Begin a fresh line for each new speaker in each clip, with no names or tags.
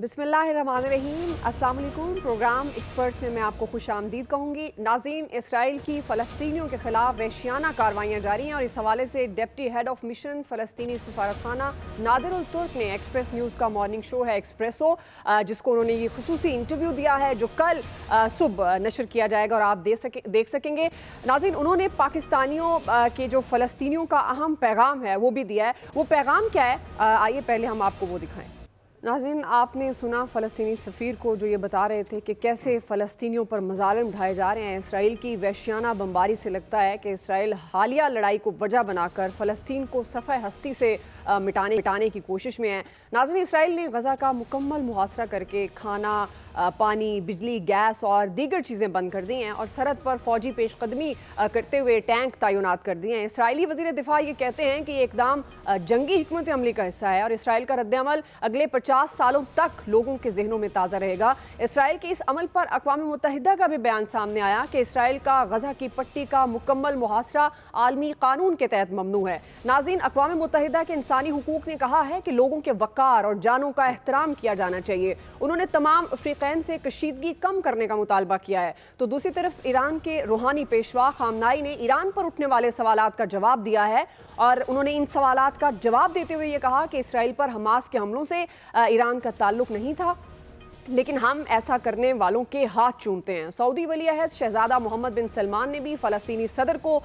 बिस्मिल्लाहिर्रहमानिर्रहीम। अस्सलाम वालेकुम। प्रोग्राम एक्सपर्ट्स में मैं आपको खुश आमदीद कहूँगी। नाज़रीन, इसराइल की फ़लस्तीनियों के ख़िलाफ़ वहशियाना कार्रवाइयाँ जारी हैं और इस हवाले से डिप्टी हेड ऑफ मिशन फ़लस्तीनी सफारतखाना नादिर उल तुर्क ने एक्सप्रेस न्यूज़ का मॉर्निंग शो है एक्सप्रेसो, जिसको उन्होंने ये खुसूसी इंटरव्यू दिया है जो कल सुबह नशर किया जाएगा और आप देख सकेंगे। नाज़रीन, उन्होंने पाकिस्तानियों के जो फ़लस्तीनियों का अहम पैगाम है वो भी दिया है। वो पैगाम क्या है, आइए पहले हम आपको वो दिखाएँ। नाज़रीन, आपने सुना फ़लस्तीनी सफ़ीर को जो ये बता रहे थे कि कैसे फ़लस्तीनियों पर मज़ालिम ढाए जा रहे हैं। इसराइल की वहशियाना बमबारी से लगता है कि इसराइल हालिया लड़ाई को वजह बनाकर फ़लस्तीन को सफ़ह हस्ती से मिटाने की कोशिश में है। नाज़रीन, इसराइल ने गज़ा का मुकम्मल मुहासरा करके खाना, पानी, बिजली, गैस और दीगर चीज़ें बंद कर दी हैं और सरहद पर फ़ौजी पेशकदमी करते हुए टैंक तैनात कर दिए हैं। इसराइली वज़ीर दिफा ये कहते हैं कि ये इक़दाम जंगी हिकमत अमली का हिस्सा है और इसराइल का रद्द-ए-अमल अगले 50 सालों तक लोगों के जहनों में ताज़ा रहेगा। इसराइल के इस अमल पर अक़वाम मुत्तहिदा का भी बयान सामने आया कि इसराइल का गज़ा की पट्टी का मुकम्मल मुहासरा आलमी कानून के तहत ममनू है। नाज़रीन, अक़वाम मुत्तहिदा के इंसानी हुकूक ने कहा है कि लोगों के वक़ार और जानों का एहतराम किया जाना चाहिए। उन्होंने तमाम अफ्रीकैन से कशीदगी कम करने का मुतालबा किया है। तो दूसरी तरफ ईरान के रूहानी पेशवा खामनाई ने ईरान पर उठने वाले सवालात का जवाब दिया है और उन्होंने इन सवालात का जवाब देते हुए ये कहा कि इसराइल पर हमास के हमलों से ईरान का ताल्लुक नहीं था, लेकिन हम ऐसा करने वालों के हाथ चूमते हैं। सऊदी वली अहद शहजादा मोहम्मद बिन सलमान ने भी फ़लस्तीनी सदर को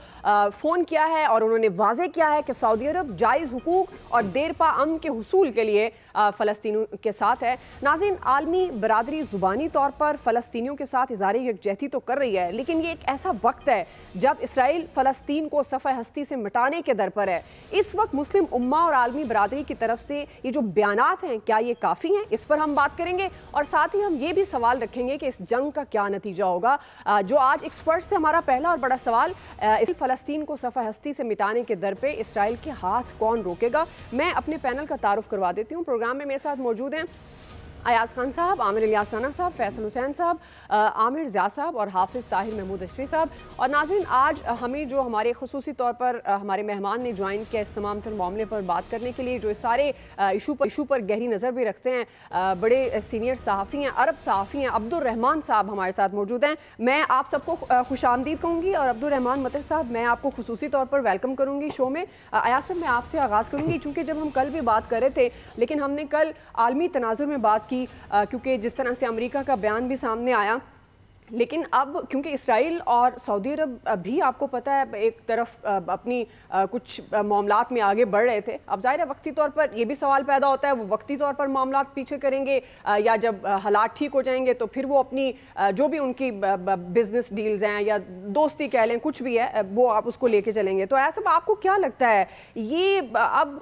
फ़ोन किया है और उन्होंने वाज़ेह किया है कि सऊदी अरब जायज़ हुकूक और देरपा अमन के हुसूल के लिए फ़लस्तीनियों के साथ है। नाज़रीन, आलमी बरादरी ज़ुबानी तौर पर फ़लस्तीनियों के साथ इज़हार यकजहती तो कर रही है, लेकिन ये एक ऐसा वक्त है जब इसराइल फ़लस्तीन को सफ़ह हस्ती से मिटाने के दर पर है। इस वक्त मुस्लिम उम्मा और आलमी बरादरी की तरफ से ये जो बयानात हैं, क्या ये काफ़ी हैं? इस पर हम बात करेंगे और साथ ही हम ये भी सवाल रखेंगे कि इस जंग का क्या नतीजा होगा। जो आज एक्सपर्ट से हमारा पहला और बड़ा सवाल, इस फ़लस्तीन को सफ़ह हस्ती से मिटाने के दर पे इसराइल के हाथ कौन रोकेगा। मैं अपने पैनल का तारुफ करवा देती हूँ। प्रोग्राम में मेरे साथ मौजूद हैं अयाज खान साहब, आमिर इलियास राना साहब, फैसल हुसैन साहब, आमिर ज़िया साहब और हाफिज़ ताहिर महमूद अशरी साहब। और नाज़रीन, आज हमें जो हमारे खुसूसी तौर पर हमारे मेहमान ने ज्वाइन किया इस तमाम तर मामले पर बात करने के लिए, जो इस सारे इशू पर गहरी नज़र भी रखते हैं, बड़े सीनियर सहाफ़ी हैं, अरब सहाफ़ी हैं, अब्दुल रहमान साहब हमारे साथ मौजूद हैं। मैं आप सबको खुश आमदीद कहूँगी और अब्दुल रहमान मतर साहब, मैं आपको खुसूसी तौर पर वेलकम करूँगी शो में। अयाज साहब, मैं आपसे आगाज़ करूँगी, चूँकि जब हम कल भी बात कर रहे थे, लेकिन हमने कल आलमी तनाज़ुर में बात की, क्योंकि जिस तरह से अमेरिका का बयान भी सामने आया, लेकिन अब क्योंकि इसराइल और सऊदी अरब भी आपको पता है एक तरफ अपनी कुछ मामलात में आगे बढ़ रहे थे। अब ज़ाहिर है वक्ती तौर पर ये भी सवाल पैदा होता है, वो वक्ती तौर पर मामलात पीछे करेंगे या जब हालात ठीक हो जाएंगे तो फिर वो अपनी जो भी उनकी बिजनेस डील्स हैं या दोस्ती कह लें, कुछ भी है, वो आप उसको लेके चलेंगे। तो ऐसा आपको क्या लगता है, ये अब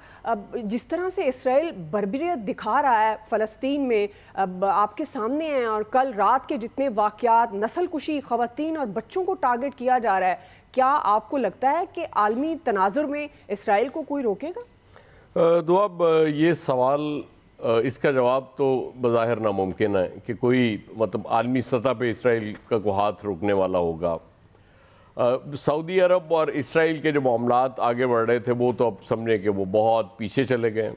जिस तरह से इसराइल बर्बरियत दिखा रहा है फ़लस्तीन में, अब आपके सामने हैं, और कल रात के जितने वाक़यात, नस्ल कुशी, ख़वातीन और बच्चों को टारगेट किया जा रहा है, क्या आपको लगता है कि आलमी तनाजुर में इसराइल को कोई रोकेगा?
तो अब ये सवाल, इसका जवाब तो बज़ाहिर नामुमकिन है कि कोई मतलब आलमी सतह पे इसराइल का कोई हाथ रोकने वाला होगा। सऊदी अरब और इसराइल के जो मामलात आगे बढ़ रहे थे, वो तो अब समझें कि वो बहुत पीछे चले गए,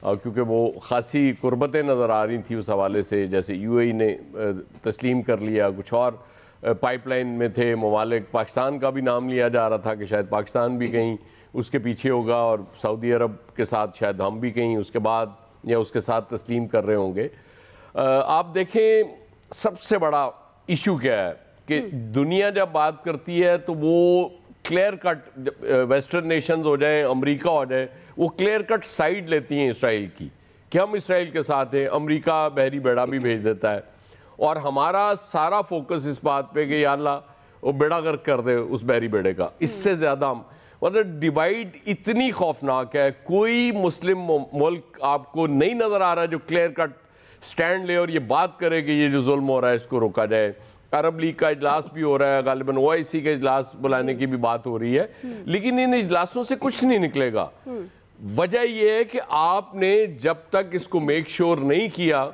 क्योंकि वो ख़ासी कुर्बतें नज़र आ रही थी उस हवाले से। जैसे यूएई ने तस्लीम कर लिया, कुछ और पाइपलाइन में थे ममालिक, पाकिस्तान का भी नाम लिया जा रहा था कि शायद पाकिस्तान भी कहीं उसके पीछे होगा और सऊदी अरब के साथ शायद हम भी कहीं उसके बाद या उसके साथ तस्लीम कर रहे होंगे। आप देखें सबसे बड़ा इशू क्या है कि दुनिया जब बात करती है तो वो क्लियर कट, वेस्टर्न नेशंस हो जाएं, अमेरिका हो जाए, वो क्लियर कट साइड लेती हैं इसराइल की कि हम इसराइल के साथ हैं। अमेरिका बहरी बेड़ा भी भेज देता है और हमारा सारा फोकस इस बात पे कि या अल्लाह वो बेड़ा गर्क कर दे उस बहरी बेड़े का। इससे ज़्यादा मतलब डिवाइड इतनी खौफनाक है, कोई मुस्लिम मुल्क आपको नहीं नज़र आ रहा जो क्लियर कट स्टैंड ले और ये बात करे कि ये जो जुल्म हो रहा है इसको रोका जाए। अरब लीग का इजलास भी हो रहा है, गालिबन ओआईसी का इजलास बुलाने की भी बात हो रही है, लेकिन इन इजलासों से कुछ नहीं निकलेगा। वजह यह है कि आपने जब तक इसको मेक श्योर नहीं किया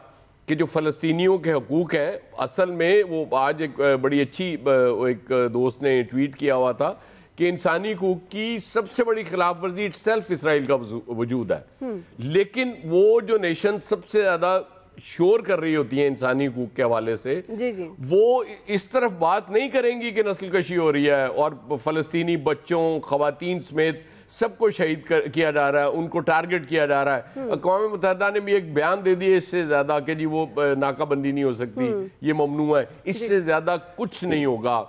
कि जो फ़लस्तीनियों के हकूक़ हैं, असल में वो आज एक बड़ी अच्छी एक दोस्त ने ट्वीट किया हुआ था कि इंसानी हकूक़ की सबसे बड़ी खिलाफ वर्जी इटसेल्फ इसराइल का वजूद है, लेकिन वो जो नेशन सबसे ज़्यादा شور کر رہی ہوتی ہیں انسانی حقوق کے حوالے سے وہ اس طرف بات نہیں کریں گی کہ نسل کشی ہو رہی ہے اور فلسطینی بچوں خواتین سمیت سب کو شہید کیا جا رہا ہے، ان کو ٹارگٹ کیا جا رہا ہے۔ اقوام متحدہ نے بھی ایک بیان دے دیا اس سے زیادہ کہ جی وہ ناکہ بندی نہیں ہو سکتی، یہ ممنوع ہے، اس سے زیادہ کچھ نہیں ہوگا۔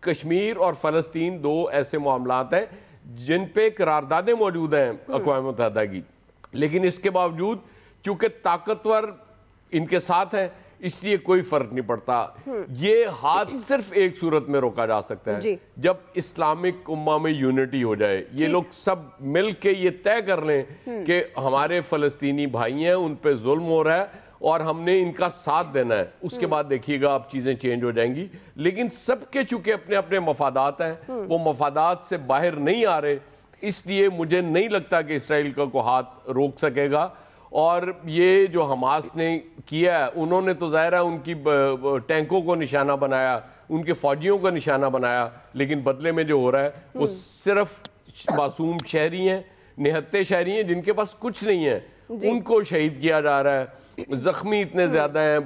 کشمیر اور فلسطین دو ایسے معاملات ہیں جن پہ قراردادیں موجود ہیں اقوام متحدہ کی، لیکن اس کے باوجود چونکہ طاقتور ان کے ساتھ ہیں اس لیے کوئی فرق نہیں پڑتا۔ یہ ہاتھ صرف ایک صورت میں روکا جا سکتا ہے جب اسلامک امہ میں یونٹی ہو جائے، یہ لوگ سب مل کے یہ طے کر لیں کہ ہمارے فلسطینی بھائی ہیں، ان پہ ظلم ہو رہا ہے اور ہم نے ان کا ساتھ دینا ہے، اس کے بعد دیکھیے گا اب چیزیں چینج ہو جائیں گی۔ لیکن سب کے چونکہ اپنے اپنے مفادات ہیں، وہ مفادات سے باہر نہیں آ رہے، اس لیے مجھے نہیں لگتا کہ اسرائیل کا کوئی ہاتھ روک سکے گا۔ اور یہ جو حماس نے کیا ہے، انہوں نے تو ظاہر ہے ان کی ٹینکوں کو نشانہ بنایا، ان کے فوجیوں کو نشانہ بنایا، لیکن بدلے میں جو ہو رہا ہے وہ صرف معصوم شہری ہیں، نہتے شہری ہیں جن کے پاس کچھ نہیں ہے، ان کو شہید کیا جا رہا ہے، زخمی اتنے زیادہ ہیں،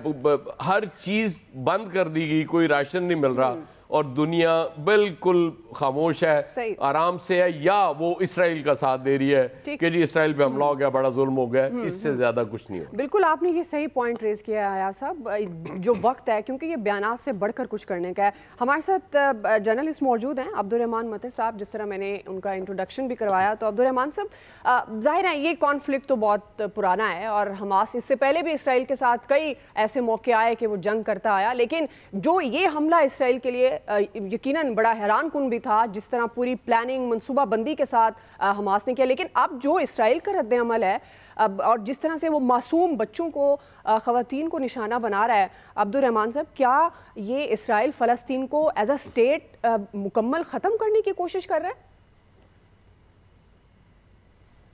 ہر چیز بند کر دی گئی، کوئی راشن نہیں مل رہا اور دنیا بالکل خاموش ہے، آرام سے ہے، یا وہ اسرائیل کا ساتھ دے رہی ہے کہ جی اسرائیل پہ حملہ ہو گیا، بڑا ظلم ہو گیا، اس سے زیادہ کچھ نہیں ہو۔
بالکل آپ نے یہ صحیح پوائنٹ ریز کیا ہے آیا صاحب، جو وقت ہے کیونکہ یہ بیانات سے بڑھ کر کچھ کرنے کا ہے۔ ہمارے ساتھ جرنلسٹ موجود ہیں عبدالرحمان مطر صاحب، جس طرح میں نے ان کا انٹروڈکشن بھی کروایا، تو عبدالرحمان صاحب ظاہر ہے یہ کانفلکٹ تو بہت پرانا ہے اور حماس اس سے پہلے بھی اسرائیل کے ساتھ کئی ایسے موقع آئے کہ وہ جنگ کرتا آیا، لیکن جو یہ حملہ اسرائیل کے لیے یقیناً بڑا حیران کن بھی تھا، جس طرح پوری پلاننگ منصوبہ بندی کے ساتھ حماس نے کیا، لیکن اب جو اسرائیل کا رد عمل ہے اور جس طرح سے وہ معصوم بچوں کو خواتین کو نشانہ بنا رہا ہے، عبدالرحمان صاحب کیا یہ اسرائیل فلسطین کو ایز اے اسٹیٹ مکمل ختم کرنے کی کوشش کر رہا ہے؟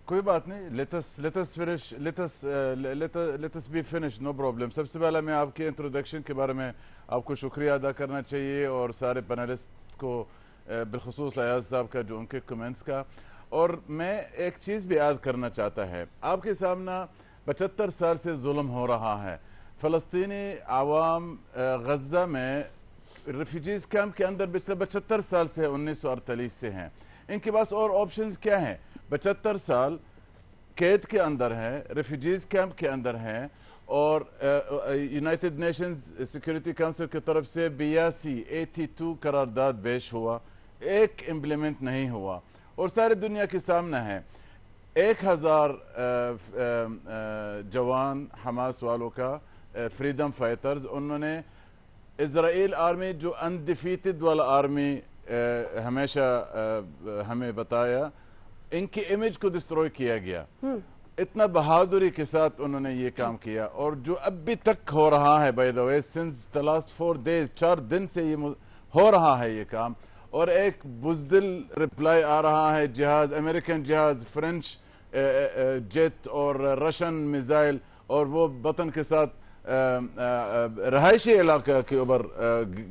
کوئی بات نہیں، let's be finish, no problem. سب سے پہلے میں آپ کے انٹروڈکشن کے بارے میں آپ کو شکریہ ادا کرنا چاہیے اور سارے پینلسٹ کو، بالخصوص ایاز صاحب کا جو ان کے کمنٹس کا، اور میں ایک چیز بھی یاد کرنا چاہتا ہے، آپ کے سامنے 75 سال سے ظلم ہو رہا ہے، فلسطینی عوام غزہ میں ریفیوجیز کیمپ کے اندر پچھلے 75 سال سے 1948 سے ہیں، ان کے پاس اور آپشنز کیا ہیں؟ 75 سال قید کے اندر ہیں، ریفیوجیز کیمپ کے اندر ہیں، اور یونائٹڈ نیشنز سیکیورٹی کونسل کی طرف سے 82 قرارداد پیش ہوا، ایک امپلیمنٹ نہیں ہوا، اور ساری دنیا کے سامنے ہے 1000 جوان حماس والوں کا، فریڈم فائٹرز، انہوں نے اسرائیل آرمی جو انڈیفیٹڈ والا آرمی ہمیشہ ہمیں بتایا، ان کی امیج کو ڈسٹروائے کیا گیا، اتنا بہادری کے ساتھ انہوں نے یہ کام کیا، اور جو اب بھی تک ہو رہا ہے by the way since the last 4 days، 4 دن سے یہ ہو رہا ہے یہ کام، اور ایک بزدل رپلائی آ رہا ہے، جہاز امریکن جہاز، فرنچ جیٹ اور رشن میزائل، اور وہ وطن کے ساتھ رہائشی علاقہ کے اوپر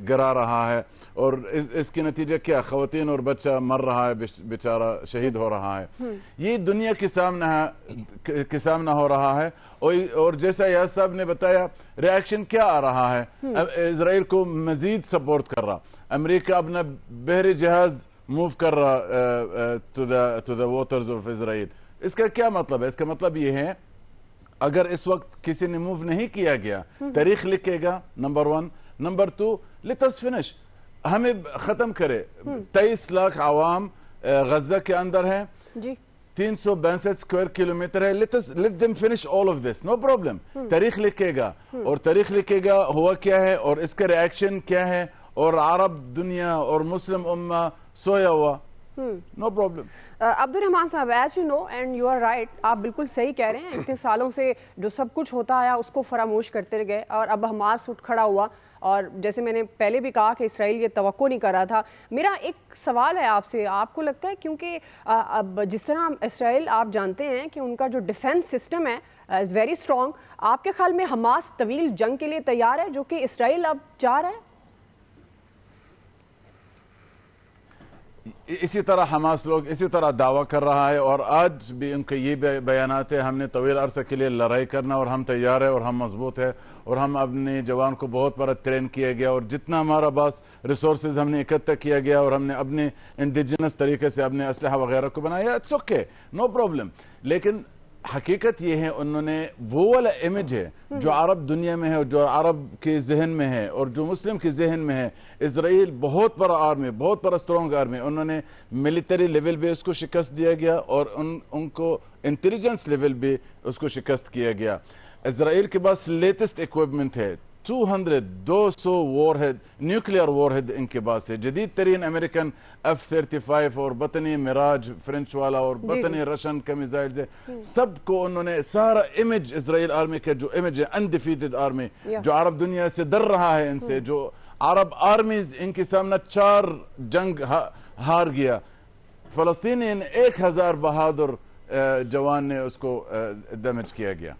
گرا رہا ہے، اور اس کی نتیجہ کیا؟ خواتین اور بچہ مر رہا ہے، بیچارہ شہید ہو رہا ہے، یہ دنیا کے سامنے ہو رہا ہے، اور جیسا یاز صاحب نے بتایا ریاکشن کیا آ رہا ہے، اسرائیل کو مزید سپورٹ کر رہا، امریکہ اپنا بحری جہاز موو کر رہا to the waters of Israel. اس کا کیا مطلب ہے؟ اس کا مطلب یہ ہے اگر اس وقت کسی نے موو نہیں کیا گیا، تاریخ لکھے گا، نمبر 1، نمبر 2، لیٹس فنش، ہمیں ختم کرے۔ 23 لاکھ عوام غزہ کے اندر ہیں، 362 اسکوائر کلومیٹر ہے، let them finish all of this, no problem. تاریخ لکھے گا، اور تاریخ لکھے گا ہوا کیا ہے اور اس کا ریاکشن کیا ہے، اور عرب دنیا اور مسلم امہ سویا ہوا، نو پرابلم۔
عبدالرحمان صاحب، as you know and you are right, آپ بالکل صحیح کہہ رہے ہیں، اتنے سالوں سے جو سب کچھ ہوتا آیا اس کو فراموش کرتے گئے، اور اب حماس اٹھ کھڑا ہوا، اور جیسے میں نے پہلے بھی کہا کہ اسرائیل یہ توقع نہیں کر رہا تھا۔ میرا ایک سوال ہے آپ سے، آپ کو لگتا ہے کیونکہ اب جس طرح اسرائیل آپ جانتے ہیں کہ ان کا جو ڈیفنس سسٹم ہے از ویری اسٹرانگ، آپ کے خیال میں حماس طویل جنگ کے لیے تیار ہے جو کہ اسرائیل اب چاہ رہا ہے؟
इसी तरह हमास लोग इसी तरह दावा कर रहा है और आज भी उनके ये बयानात है, हमने तवील अरसे के लिए लड़ाई करना और हम तैयार है और हम मजबूत है और हम अपने जवान को बहुत बड़ा ट्रेन किया गया और जितना हमारा पास रिसोर्सेज हमने इकट्ठा किया गया और हमने अपने इंडिजिनस तरीके से अपने असलहा वगैरह को बनाया, इट्स ओके, नो प्रॉब्लम। लेकिन हकीकत ये है उन्होंने वो वाला इमेज है जो अरब दुनिया में है और जो अरब के जहन में है और जो मुस्लिम के जहन में है। इजराइल बहुत बड़ा आर्मी, बहुत बड़ा स्ट्रॉन्ग आर्मी, उन्होंने मिलिट्री लेवल पे उसको शिकस्त दिया गया और उनको इंटेलिजेंस लेवल पे उसको शिकस्त किया गया। इजराइल के पास लेटेस्ट इक्विपमेंट है, 200 वॉरहेड, न्यूक्लियर वॉरहेड इनके पास है, जदीद तरीन अमेरिकन F-35 और बतनी मिराज फ्रेंच वाला और बतनी रशियन का मिसाइल है। सबको उन्होंने सारा इमेज इजराइल आर्मी का जो इमेज है अनडिफीटेड आर्मी, जो अरब दुनिया से डर रहा है इनसे, जो अरब आर्मीज इनके सामने 4 जंग हार गया, फलस्तीनी 1000 बहादुर जवान ने उसको डैमेज किया गया।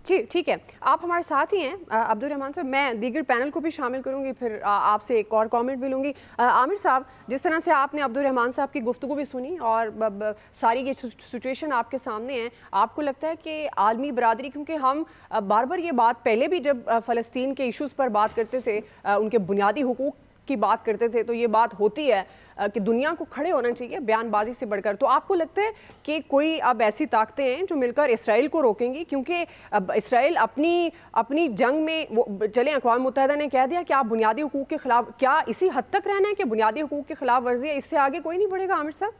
ठीक है, आप हमारे साथ ही हैं अब्दुल रहमान साहब। मैं दीगर पैनल को भी शामिल करूंगी, फिर आपसे एक और कमेंट भी लूँगी। आमिर साहब, जिस तरह से आपने अब्दुल रहमान साहब की गुफ्तगू भी सुनी और सारी ये सिचुएशन आपके सामने है, आपको लगता है कि आलमी बरादरी, क्योंकि हम बार बार ये बात पहले भी जब फ़लस्तीन के इशूज़ पर बात करते थे, उनके बुनियादी हुकूक़ की बात करते थे, तो ये बात होती है कि दुनिया को खड़े होना चाहिए बयानबाजी से बढ़कर। तो आपको लगता है कि कोई अब ऐसी ताकतें हैं जो मिलकर इसराइल को रोकेंगी? क्योंकि अब इसराइल अपनी जंग में वो चले, अक़वाम मुत्तहिदा ने कह दिया कि आप बुनियादी हुकूक़ के खिलाफ, क्या इसी हद तक रहना है कि बुनियादी हुकूक़ के खिलाफ वर्जी है, इससे आगे कोई नहीं बढ़ेगा? आमिर साहब,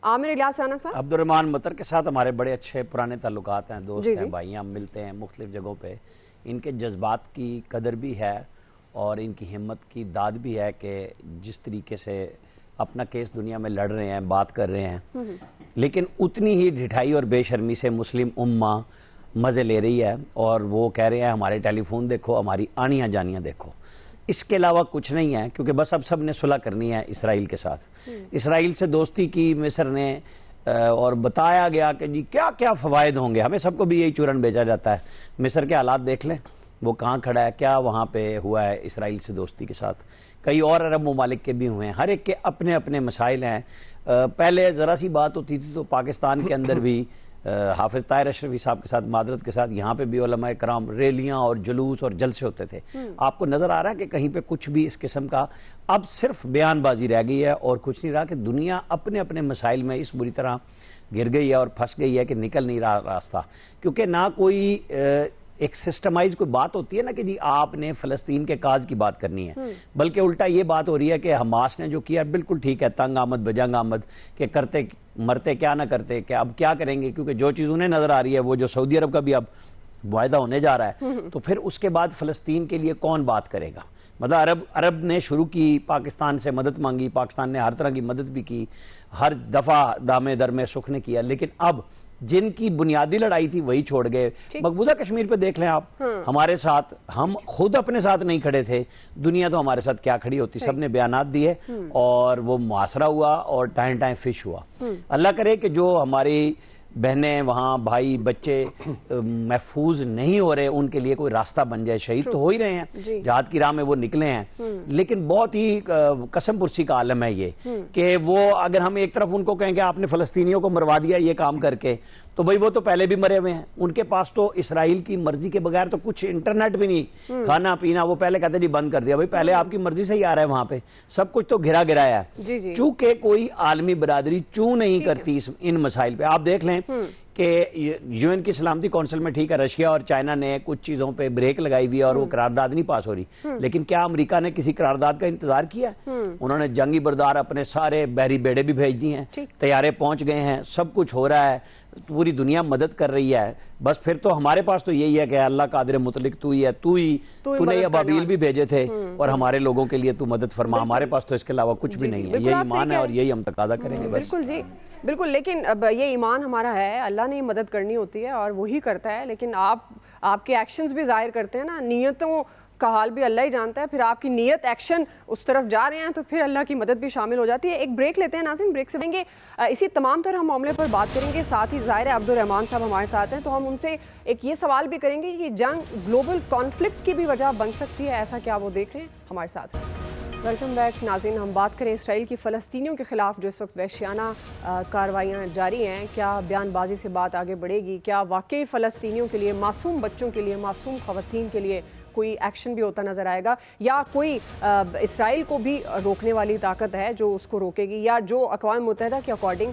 आमिर इलियास राना साहब।
अब्दुल रहमान मतर के साथ हमारे बड़े अच्छे पुराने ताल्लुकात हैं, दोस्त हैं, भाई हैं, हम मिलते हैं मुख्तलिफ जगहों पे। इनके जज्बात की कदर भी है और इनकी हिम्मत की दाद भी है कि जिस तरीके से अपना केस दुनिया में लड़ रहे हैं, बात कर रहे हैं, लेकिन उतनी ही ढिठाई और बेशर्मी से मुस्लिम उम्मा मज़े ले रही है और वो कह रहे हैं हमारे टेलीफोन देखो, हमारी आनियाँ जानियाँ देखो। इसके अलावा कुछ नहीं है, क्योंकि बस अब सब ने सुलह करनी है इसराइल के साथ। इसराइल से दोस्ती की मिस्र ने और बताया गया कि जी क्या क्या फ़वायद होंगे, हमें सबको भी यही चूरन भेजा जाता है। मिस्र के हालात देख लें, वो कहाँ खड़ा है, क्या वहाँ पे हुआ है इसराइल से दोस्ती के साथ। कई और अरब ममालिक के भी हुए हैं, हर एक के अपने अपने मसाइल हैं। पहले ज़रा सी बात होती थी तो पाकिस्तान के अंदर भी हाफिज़ ताहिर अशरफी साहब के साथ, मादरत के साथ, यहाँ पे भी उलमा कराम रैलियाँ और जुलूस और जलसे होते थे। आपको नज़र आ रहा है कि कहीं पे कुछ भी इस किस्म का अब सिर्फ बयानबाजी रह गई है और कुछ नहीं रहा, कि दुनिया अपने अपने मसाइल में इस बुरी तरह गिर गई है और फंस गई है कि निकल नहीं रहा रास्ता। क्योंकि ना कोई एक सिस्टमाइज कोई बात होती है ना कि जी आपने फ़लस्तीन के काज की बात करनी है, बल्कि उल्टा ये बात हो रही है कि हमास ने जो किया बिल्कुल ठीक है, तंग आमद बजंग आमद, के करते मरते क्या ना करते क्या, अब क्या करेंगे, क्योंकि जो चीज़ उन्हें नज़र आ रही है वो जो सऊदी अरब का भी अब वायदा होने जा रहा है, तो फिर उसके बाद फ़लस्तीन के लिए कौन बात करेगा। मतलब अरब ने शुरू की, पाकिस्तान से मदद मांगी, पाकिस्तान ने हर तरह की मदद भी की, हर दफ़ा दामे दर में सुख ने किया, लेकिन अब जिनकी बुनियादी लड़ाई थी वही छोड़ गए। मकबूजा कश्मीर पे देख लें आप, हमारे साथ, हम खुद अपने साथ नहीं खड़े थे, दुनिया तो हमारे साथ क्या खड़ी होती, सबने बयानात दिए और वो मुआसरा हुआ और टाइम टाइम फिश हुआ। अल्लाह करे कि जो हमारी बहनें वहाँ, भाई, बच्चे महफूज नहीं हो रहे, उनके लिए कोई रास्ता बन जाए। शहीद तो हो ही रहे हैं, जहाद की राह में वो निकले हैं, लेकिन बहुत ही कसम पुरसी का आलम है ये कि वो, अगर हम एक तरफ उनको कहें कि आपने फ़लस्तीनियों को मरवा दिया ये काम करके, तो भाई वो तो पहले भी मरे हुए हैं, उनके पास तो इसराइल की मर्जी के बगैर तो कुछ इंटरनेट भी नहीं, खाना पीना, वो पहले कहते जी बंद कर दिया, भाई पहले आपकी मर्जी से ही आ रहा है, वहां पे सब कुछ तो घिरा गिराया है। चूंकि कोई आलमी बरादरी चू नहीं करती इन मसाइल पे। आप देख लें कि यूएन की सलामती कौंसिल में, ठीक है, रशिया और चाइना ने कुछ चीज़ों पे ब्रेक लगाई हुई है और वो करारदाद नहीं पास हो रही, लेकिन क्या अमेरिका ने किसी करारदाद का इंतजार किया? उन्होंने जंगी बरदार अपने सारे बहरी बेड़े भी भेज दिए हैं, तैयारे पहुंच गए हैं, सब कुछ हो रहा है, पूरी दुनिया मदद कर रही है। बस फिर तो हमारे पास तो यही है कि अल्लाह कादिर मुतलिक तू ही है, तूने अबाबील भी भेजे थे और हमारे लोगों के लिए तू मदद फरमा, हमारे पास तो इसके अलावा कुछ भी नहीं है। यही ईमान है और यही हम तकादा करेंगे।
बिल्कुल जी, बिल्कुल। लेकिन अब ये ईमान हमारा है, अल्लाह ने मदद करनी होती है और वही करता है, लेकिन आपके एक्शंस भी जाहिर करते हैं ना, नीयतों का हाल भी अल्लाह ही जानता है। फिर आपकी नीयत, एक्शन उस तरफ जा रहे हैं तो फिर अल्लाह की मदद भी शामिल हो जाती है। एक ब्रेक लेते हैं नाज़रीन, ब्रेक से देंगे इसी तमाम तरह मामले पर बात करेंगे। साथ ही ज़ाहिर है अब्दुल रहमान साहब हमारे साथ हैं, तो हम उनसे एक ये सवाल भी करेंगे कि जंग ग्लोबल कॉन्फ्लिक्ट की भी वजह बन सकती है, ऐसा क्या वो देख रहे हैं? हमारे साथ हैं। वेलकम बैक नाज़रीन। हम बात करें इसराइल की फ़लस्तीनियों के ख़िलाफ़ जो इस वक्त वहशियाना कार्रवाइयाँ जारी हैं, क्या बयानबाजी से बात आगे बढ़ेगी? क्या वाकई फ़लस्तीनियों के लिए, मासूम बच्चों के लिए, मासूम ख़वातीन के लिए कोई एक्शन भी होता नज़र आएगा, या कोई इसराइल को भी रोकने वाली ताकत है जो उसको रोकेगी, या जो अक़वाम मुत्तहिदा के अकॉर्डिंग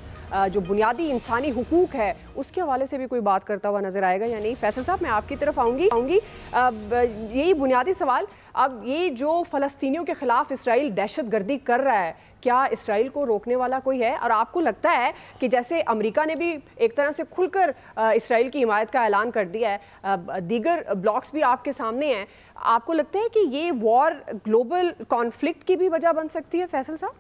जो बुनियादी इंसानी हुकूक है उसके हवाले से भी कोई बात करता हुआ नज़र आएगा या नहीं? फैसल साहब, मैं आपकी तरफ आऊँगी यही बुनियादी सवाल। अब ये जो फ़लस्तीनियों के ख़िलाफ़ इसराइल दहशत गर्दी कर रहा है, क्या इसराइल को रोकने वाला कोई है? और आपको लगता है कि जैसे अमेरिका ने भी एक तरह से खुलकर इसराइल की हिमायत का ऐलान कर दिया है, दीगर ब्लॉक्स भी आपके सामने हैं, आपको लगता है कि ये वॉर ग्लोबल कॉन्फ्लिक्ट की भी वजह बन सकती है? फैसल साहब,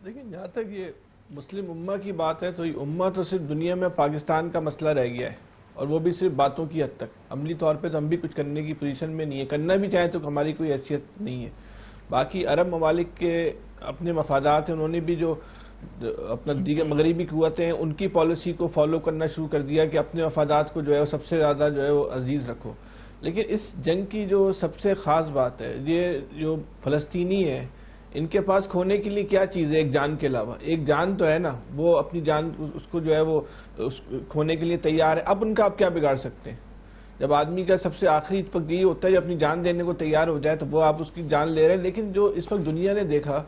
देखिए, जहाँ तक ये मुस्लिम उम्मा की बात है तो ये उम्मा तो सिर्फ दुनिया में पाकिस्तान का मसला रह गया है, और वो भी सिर्फ बातों की हद तक। अमली तौर पे तो हम भी कुछ करने की पोजीशन में नहीं है, करना भी चाहें तो हमारी कोई हैसियत नहीं है। बाकी अरब ममालिक के अपने मफादात हैं, उन्होंने भी जो अपना दीगर मगरबी क़ुव्वतें हैं उनकी पॉलिसी को फॉलो करना शुरू कर दिया कि अपने मफादात को जो है वो सबसे ज़्यादा जो है वो अजीज़ रखो। लेकिन इस जंग की जो सबसे ख़ास बात है, ये जो फ़लस्तीनी है इनके पास खोने के लिए क्या चीज़ है एक जान के अलावा? एक जान तो है ना, वो अपनी जान उसको जो है वो खोने के लिए तैयार है। अब उनका आप क्या बिगाड़ सकते हैं? जब आदमी का सबसे आखिरी इत्फाक यही होता है, जब अपनी जान देने को तैयार हो जाए तो वो आप उसकी जान ले रहे हैं। लेकिन जो इस वक्त दुनिया ने देखा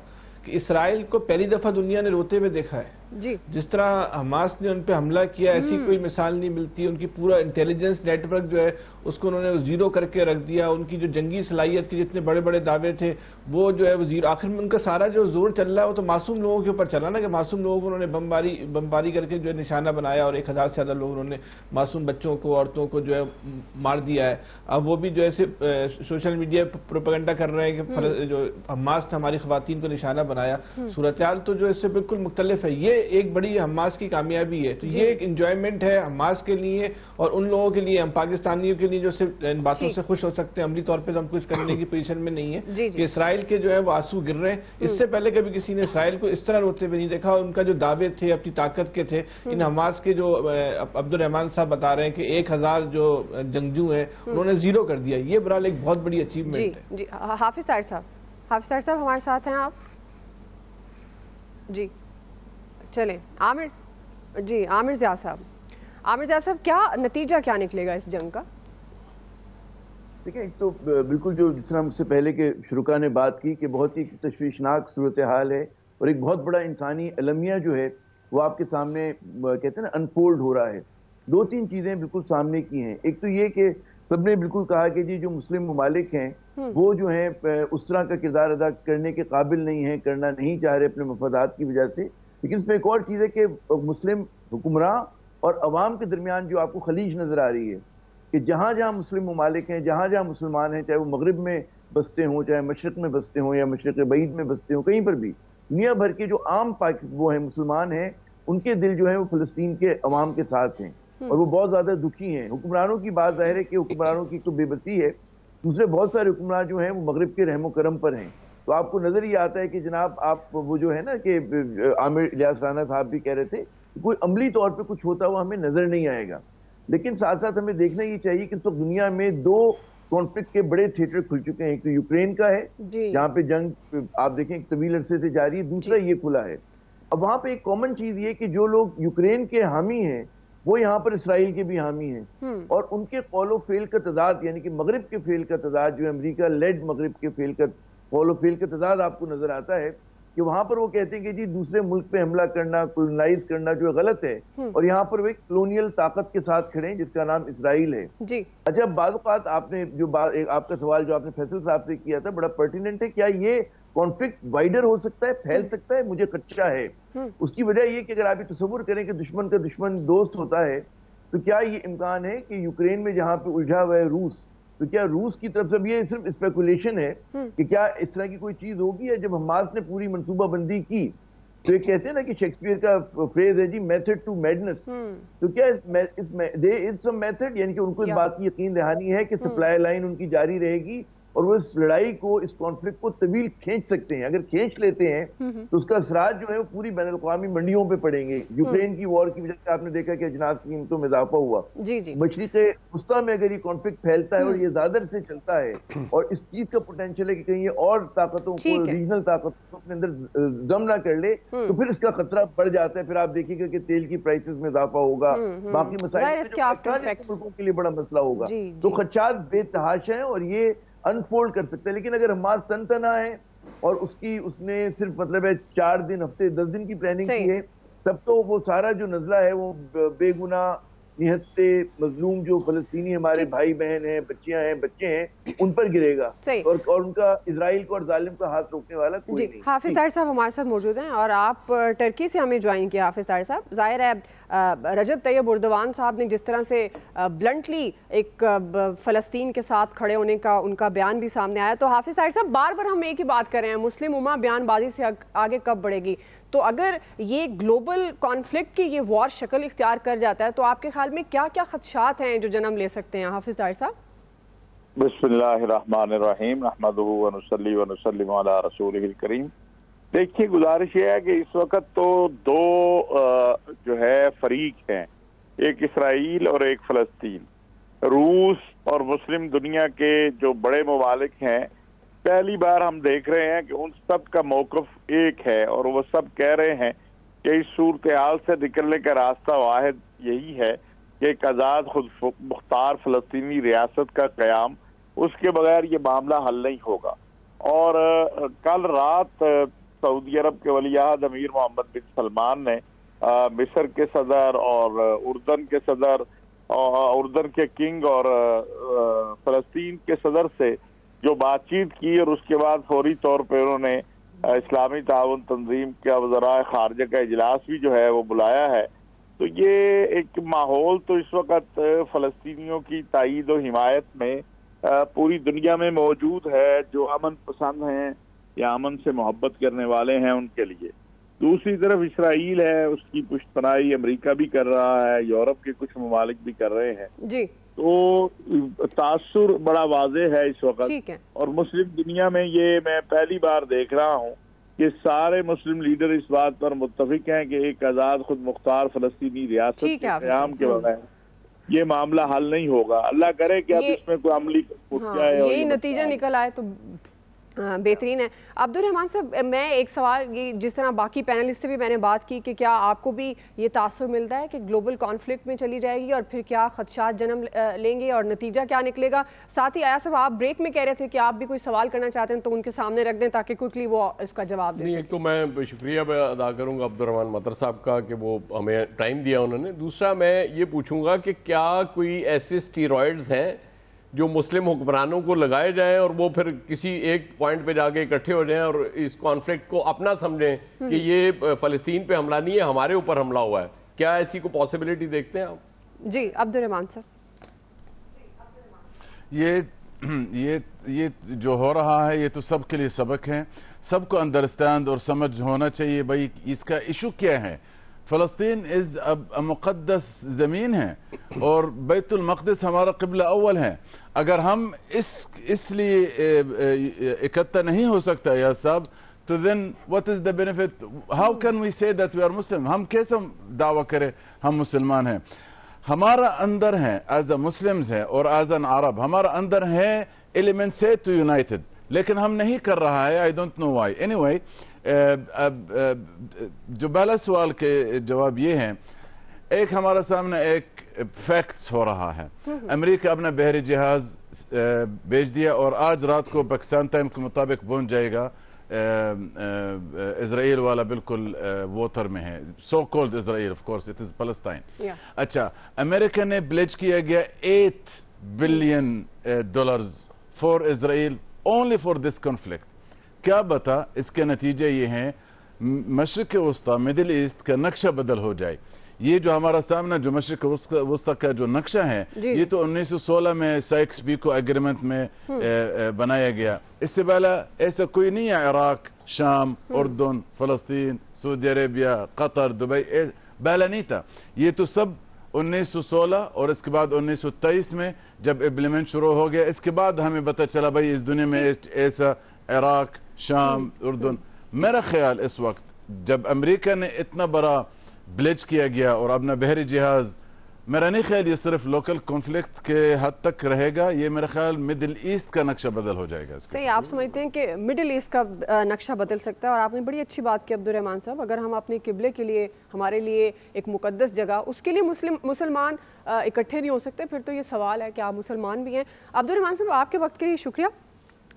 कि इसराइल को पहली दफ़ा दुनिया ने रोते हुए देखा है
जी।
जिस तरह हमास ने उन पे हमला किया, ऐसी कोई मिसाल नहीं मिलती। उनकी पूरा इंटेलिजेंस नेटवर्क जो है उसको उन्होंने जीरो करके रख दिया। उनकी जो जंगी सलाहियत के जितने बड़े बड़े दावे थे वो जो है वो जीरो। आखिर में उनका सारा जो जोर चल रहा है वो तो मासूम लोगों के ऊपर चला ना, कि मासूम लोगों को उन्होंने बमबारी करके जो है निशाना बनाया, और 1000 से ज़्यादा लोग उन्होंने मासूम बच्चों को, औरतों को जो है मार दिया है। अब वो भी जो है सोशल मीडिया प्रोपेगेंडा कर रहे हैं कि जो हमास ने हमारी ख़वातीन को निशाना बनाया। सूरत-ए-हाल तो जो इससे बिल्कुल मुख्तलिफ है। ये एक बड़ी हमास की कामयाबी है। तो ये एक इंजॉयमेंट है हमास के लिए और उन लोगों के लिए, हम पाकिस्तानियों के लिए जो सिर्फ इन बातों से खुश हो सकते हैं। अमली तौर पे हम कुछ करने की पोजीशन में नहीं है कि इसराइल के जो है वो आंसू गिर रहे हैं। इससे पहले कभी किसी ने इसराइल को इस तरह रोते हुए नहीं देखा। उनका जो दावे थे अपनी ताकत के थे, इन हमास के जो अब्दुल रहमान साहब बता रहे हैं कि 1000 जो जंगजू हैं उन्होंने जीरो कर दिया। ये बहरहाल एक बहुत बड़ी अचीवमेंट है।
जी, हाफिज ताहिर साहब हमारे साथ हैं आप? जी चलें, आमिर ज़िया साहब, क्या नतीजा क्या निकलेगा इस जंग का?
देखिए, एक तो बिल्कुल जो जिस तरह मुझसे पहले के शुरुका ने बात की कि बहुत ही तशवीशनाक सूरत हाल है, और एक बहुत बड़ा इंसानी अलमिया जो है वो आपके सामने कहते हैं ना अनफोल्ड हो रहा है। 2-3 चीज़ें बिल्कुल सामने की हैं। एक तो ये कि सबने बिल्कुल कहा कि जी जो मुस्लिम ममालिक हैं वो जो है उस तरह का किरदार अदा करने के काबिल नहीं है, करना नहीं चाह रहे अपने मफादात की वजह से। लेकिन इसमें एक और चीज़ है कि मुस्लिम हुक्मरान और अवाम के दरमियान जो आपको खलीज नज़र आ रही है कि जहाँ जहाँ मुस्लिम ममालिक हैं, जहाँ जहाँ मुसलमान हैं, चाहे वो मगरिब में बसते हों, चाहे मशरक़ में बसते हों या मशरक़ बईद में बसते हों, कहीं पर भी दुनिया भर के जो आम वो हैं मुसलमान हैं, उनके दिल जो है वो फ़लस्तीन के अवाम के साथ हैं और वो बहुत ज़्यादा दुखी हैं। हुक्मरानों की बात ज़ाहिर है कि हुक्मरानों की तो बेबसी है, दूसरे बहुत सारे हुक्मरान जो हैं वो मगरिब के रहमो करम पर हैं। तो आपको नज़र ही आता है कि जनाब आप वो जो है ना कि आमिर इलियास राना साहब भी कह रहे थे कोई अमली तौर पे कुछ होता हुआ हमें नज़र नहीं आएगा। लेकिन साथ साथ हमें देखना ये चाहिए कि तो दुनिया में 2 कॉन्फ्लिक्ट के बड़े थिएटर खुल चुके हैं। एक तो यूक्रेन का है जहाँ पे जंग आप देखें तवील अरसे से जारी है, दूसरा ये खुला है। अब वहाँ पे एक कॉमन चीज़ ये कि जो लोग यूक्रेन के हामी हैं वो यहाँ पर इसराइल के भी हामी हैं, और उनके कौलो फेल का तदाद यानी कि मगरिब के फेल का तदाद जो अमेरिका लेड मगरिब के फेल का कौलो फेल का तदाद आपको नजर आता है कि वहां पर वो कहते हैं कि जी दूसरे मुल्क पे हमला करना, कोलोनाइज करना जो गलत है, और यहाँ पर वो एक कॉलोनियल ताकत के साथ खड़े हैं जिसका नाम इसराइल है जी। अच्छा, बात आपने जो आपका सवाल जो आपने फैसल साहब से किया था बड़ा पर्टिनेंट है। क्या ये कॉन्फ्लिक्ट वाइडर हो सकता है, फैल सकता है? मुझे खदशा है। उसकी वजह ये कि अगर आप तसव्वुर करें कि दुश्मन का दुश्मन दोस्त होता है, तो क्या ये इम्कान है कि यूक्रेन में जहाँ पे उलझा हुआ है रूस, तो क्या रूस की तरफ से ये सिर्फ स्पेकुलेशन है कि क्या इस तरह की कोई चीज होगी? या जब हमास ने पूरी मंसूबाबंदी की तो ये कहते हैं ना कि शेक्सपियर का फ्रेज है जी मेथड टू मैडनेस, तो क्या देयर इज सम मेथड, यानी कि उनको इस बात की यकीन दहानी है कि सप्लाई लाइन उनकी जारी रहेगी اور وہ اس لڑائی کو, اس کانفلکٹ کو طویل کھینچ سکتے ہیں. اگر کھینچ لیتے ہیں تو اس کا اثرات جو ہے وہ پوری بین الاقوامی منڈیوں پہ پڑیں گے. یوکرین کی وار کی وجہ سے آپ نے دیکھا کہ اجناس کی قیمتوں میں اضافہ ہوا. مشرق وسطیٰ میں اگر یہ کانفلکٹ پھیلتا ہے اور یہ زیادہ سے چلتا ہے اور اس چیز کا پوٹینشیل ہے کہ کہیں یہ اور طاقتوں کو, ریجنل طاقتوں کو اپنے اندر ضم نہ کر لے, تو پھر اس کا خطرہ بڑھ جاتا ہے. پھر آپ دیکھیے گا کہ تیل کی پرائسز میں اضافہ ہوگا, باقی مسائل ملکوں کے لیے بڑا مسئلہ ہوگا. تو خدشات بے تحاشا ہیں اور یہ انفولڈ کر سکتے ہیں. لیکن اگر حماس تنہا ہے اور اس نے صرف مطلب ہے 4 دن, ہفتے 10 دن کی پلاننگ کی ہے, تب تو وہ سارا جو نزلہ ہے وہ بے گناہ نہتے مظلوم جو فلسطینی ہمارے بھائی بہن ہیں, بچیاں ہیں, بچے ہیں, ان پر گرے گا اور ان کا اسرائیل کو اور ظالم کا ہاتھ روکنے والا کوئی نہیں.
حافظ طاہر صاحب ہمارے ساتھ موجود ہیں اور آپ ٹرکی سے ہمیں جوائن کیا. حافظ طاہر صاحب, ظاہر ہے رجب طیب اردوان صاحب نے جس طرح سے بلنٹلی ایک فلسطین کے ساتھ کھڑے ہونے کا ان کا بیان بھی سامنے آیا, تو حافظ طاہر صاحب بار بار ہم ایک ہی بات کر رہے ہیں, مسلم امہ بیان بازی سے آگے کب بڑھے گی؟ تو اگر یہ گلوبل کانفلکٹ کی یہ وار شکل اختیار کر جاتا ہے تو آپ کے خیال میں کیا کیا خدشات ہیں جو جنم لے سکتے ہیں حافظ طاہر صاحب؟
بسم اللہ الرحمن الرحیم نحمدہ ونصلی ونسلم علی رسولہ الکریم. دیکھیے, گزارش یہ ہے کہ اس وقت تو دو جو ہے فریق ہیں, ایک اسرائیل اور ایک فلسطین. روس اور مسلم دنیا کے جو بڑے ممالک ہیں, پہلی بار ہم دیکھ رہے ہیں کہ ان سب کا موقف ایک ہے اور وہ سب کہہ رہے ہیں کہ اس صورتحال سے نکلنے کا راستہ واحد یہی ہے کہ ایک آزاد خود مختار فلسطینی ریاست کا قیام, اس کے بغیر یہ معاملہ حل نہیں ہوگا. اور کل رات سعودی عرب کے ولی عہد امیر محمد بن سلمان نے مصر کے صدر اور اردن کے صدر, اردن کے کنگ اور فلسطین کے صدر سے جو بات چیت کی, اور اس کے بعد فوری طور پہ انہوں نے اسلامی تعاون تنظیم کا وزراء خارجہ کا اجلاس بھی جو ہے وہ بلایا ہے. تو یہ ایک ماحول تو اس وقت فلسطینیوں کی تائید و حمایت میں پوری دنیا میں موجود ہے, جو امن پسند ہیں یا امن سے محبت کرنے والے ہیں ان کے لیے. دوسری طرف اسرائیل ہے, اس کی پشت پناہی امریکہ بھی کر رہا ہے, یورپ کے کچھ ممالک بھی کر رہے ہیں.
جی,
تو تاثر بڑا واضح ہے اس وقت. اور مسلم دنیا میں یہ میں پہلی بار دیکھ رہا ہوں کہ سارے مسلم لیڈر اس بات پر متفق ہیں کہ ایک آزاد خود مختار فلسطینی ریاست کے قیام کے بغیر یہ معاملہ حل نہیں ہوگا. اللہ کرے کہ اب اس میں کوئی عملی جائے,
یہی نتیجہ نکل آئے تو بہترین ہے. عبد الرحمان صاحب, میں ایک سوال, جس طرح باقی پینلسٹ سے بھی میں نے بات کی کہ کیا آپ کو بھی یہ تاثر ملتا ہے کہ گلوبل کانفلکٹ میں چلی جائے گی اور پھر کیا خدشات جنم لیں گے اور نتیجہ کیا نکلے گا؟ ساتھ ہی آیا صاحب, آپ بریک میں کہہ رہے تھے کہ آپ بھی کوئی سوال کرنا چاہتے ہیں تو ان کے سامنے رکھ دیں تاکہ کوئکلی وہ اس کا جواب دیں.
ایک تو میں شکریہ ادا کروں گا عبد الرحمان مطر صاحب کا کہ وہ ہمیں ٹائم دیا انہوں نے. دوسرا میں یہ پوچھوں گا کہ کیا کوئی ایسے اسٹیرائڈز ہیں جو مسلم حکمرانوں کو لگائے جائیں اور وہ پھر کسی ایک پوائنٹ پہ جا کے اکٹھے ہو جائیں اور اس کانفلکٹ کو اپنا سمجھیں کہ یہ فلسطین پہ حملہ نہیں ہے, ہمارے اوپر حملہ ہوا ہے؟ کیا ایسی کو پاسبلٹی دیکھتے ہیں آپ؟
جی عبد الرحمان صاحب,
یہ جو ہو رہا ہے یہ تو سب کے لیے سبق ہے, سب کو انڈرسٹینڈ اور سمجھ ہونا چاہیے بھائی اس کا ایشو کیا ہے. فلسطین مقدس زمین ہے اور بیت المقدس ہمارا قبلہ اول ہے. اگر ہم اس لیے اکٹھا نہیں ہو سکتا یا صاحب, تو then what is the benefit? How can we say that we are Muslim? ہم کیسے دعویٰ کریں ہم مسلمان ہیں؟ ہمارا اندر ہے as a Muslims ہے اور as an Arab ہمارا اندر ہے elements ہے to united, لیکن ہم نہیں کر رہا ہے. I don't know why. Anyway, جو پہلا سوال کے جواب یہ ہیں, ایک ہمارا سامنے ایک فیکٹس ہو رہا ہے. امریکہ اپنا بحری جہاز بھیج دیا اور آج رات کو پاکستان ٹائم کے مطابق پہنچ جائے گا. اسرائیل والا بالکل ووٹر میں ہے, so called Israel, of course it is Palestine. اچھا, امریکہ نے پلیج کیا گیا $8 billion for Israel only for this conflict. کیا بتا اس کے نتیجے یہ ہیں مشرق وسطیٰ مڈل ایسٹ کا نقشہ بدل ہو جائے. یہ جو ہمارا سامنا جو مشرق وسطیٰ کا جو نقشہ ہے یہ تو 1916 میں سائکس پیکو ایگریمنٹ میں بنایا گیا. اس سے پہلے ایسا کوئی نہیں ہے. عراق, شام, اردن, فلسطین, سعودی عربیہ, قطر, دبئی پہلا نہیں تھا. یہ تو سب 1916 اور اس کے بعد 1923 میں जब इम्प्लीमेंट शुरू हो गया, इसके बाद हमें पता चला भाई इस दुनिया में ऐसा इराक, शाम, उर्दन। मेरा ख्याल इस वक्त जब अमेरिका ने इतना बड़ा ब्लिच किया गया और अपना बहरी जहाज, मेरा नहीं ख्याल ये सिर्फ लोकल कॉन्फ्लिक्ट के हद तक रहेगा, ये मेरा ख्याल मिडिल ईस्ट का नक्शा बदल हो जाएगा।
सही, आप समझते हैं कि मिडिल ईस्ट का नक्शा बदल सकता है। और आपने बड़ी अच्छी बात की अब्दुर्रहमान साहब, अगर हम अपने किबले के लिए, हमारे लिए एक मुकद्दस जगह, उसके लिए मुसलमान इकट्ठे नहीं हो सकते, फिर तो ये सवाल है कि आप मुसलमान भी हैं। अब्दुर्रहमान साहब, आपके वक्त के लिए शुक्रिया।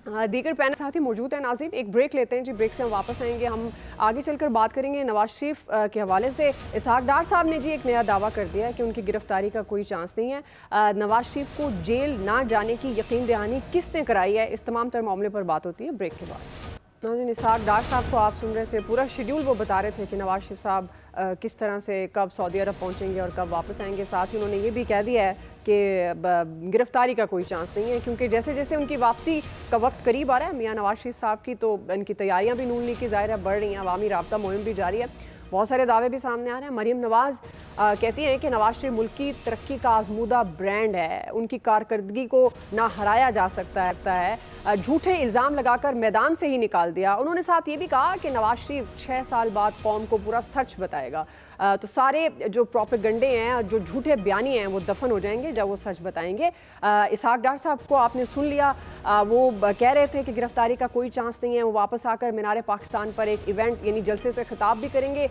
दीगर पैनल साथी मौजूद हैं। नाज़रीन, एक ब्रेक लेते हैं जी, ब्रेक से हम वापस आएंगे। हम आगे चलकर बात करेंगे नवाज शरीफ के हवाले से। इसहाक डार साहब ने जी एक नया दावा कर दिया है कि उनकी गिरफ्तारी का कोई चांस नहीं है। नवाज शरीफ को जेल ना जाने की यकीन दहानी किसने कराई है, इस तमाम तर मामले पर बात होती है ब्रेक के बाद। नाज़रीन, इसहाक डार साहब को आप सुन रहे थे, पूरा शेड्यूल वो बता रहे थे कि नवाज शरीफ साहब किस तरह से कब सऊदी अरब पहुंचेंगे और कब वापस आएंगे। साथ ही उन्होंने ये भी कह दिया है कि गिरफ्तारी का कोई चांस नहीं है, क्योंकि जैसे जैसे उनकी वापसी का वक्त करीब आ रहा है मियां नवाज शरीफ साहब की, तो इनकी तैयारियां भी नून लीग की ज़ाहिर है बढ़ रही हैं, अवामी राब्ता मुहिम भी जारी है, बहुत सारे दावे भी सामने आ रहे हैं। मरीम नवाज़ कहती हैं कि नवाज शरीफ मुल्क की तरक्की का आजमूदा ब्रांड है, उनकी कारकर्दगी को ना हराया जा सकता है, झूठे इल्ज़ाम लगाकर मैदान से ही निकाल दिया। उन्होंने साथ ये भी कहा कि नवाज शरीफ 6 साल बाद कौम को पूरा सच बताएगा। तो सारे जो प्रोपेगंडे हैं, जो झूठे बयानी हैं, वो दफन हो जाएंगे जब वो सच बताएंगे। इसहाक डार साहब को आपने सुन लिया, वो कह रहे थे कि गिरफ्तारी का कोई चांस नहीं है। वो वापस आकर मीनार पाकिस्तान पर एक इवेंट यानी जलसे से खिताब भी करेंगे।